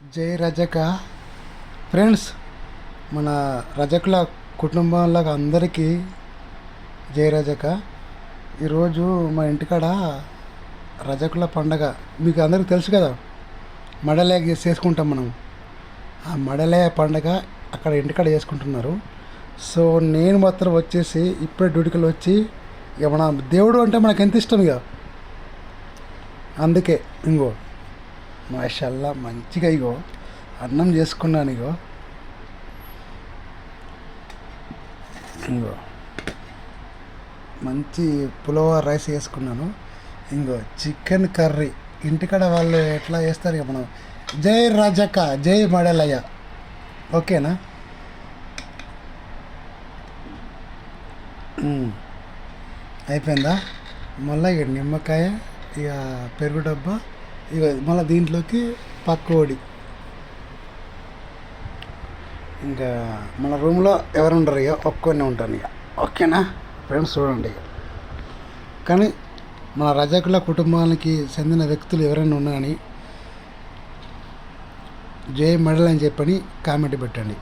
జై రజక ఫ్రెండ్స్, మన రజకుల కుటుంబంలో అందరికీ జై రజక. ఈరోజు మా ఇంటికాడ రజకుల పండగ మీకు అందరికీ తెలుసు కదా. మడలే చేసుకుంటాం మనం. ఆ మడలే పండగ అక్కడ ఇంటికాడ చేసుకుంటున్నారు. సో నేను మాత్రం వచ్చేసి ఇప్పుడే డ్యూటీకి వచ్చి ఇక మన దేవుడు అంటే మనకు ఎంత ఇష్టం ఇక, అందుకే ఇంకో మాషల్లా మంచిగా ఇగో అన్నం చేసుకున్నాను. ఇంకో మంచి పులావ్ రైస్ వేసుకున్నాను. ఇంకో చికెన్ కర్రీ ఇంటికాడ వాళ్ళు ఎట్లా చేస్తారు ఇక మనం. జై రజక, జై మడలయ్య, ఓకేనా. అయిపోయిందా? మళ్ళీ ఇక నిమ్మకాయ, ఇక పెరుగు డబ్బా, ఇక మళ్ళీ దీంట్లోకి పకోడి. ఇంకా మన రూమ్లో ఎవరు ఉండరు, ఇక ఒక్కొనే ఉంటాను ఇక, ఓకేనా ఫ్రెండ్స్. చూడండి ఇక, కానీ మన రజకుల కుటుంబానికి చెందిన వ్యక్తులు ఎవరైనా ఉన్నారని జై మడల్ అని చెప్పని కామెంట్ పెట్టండి.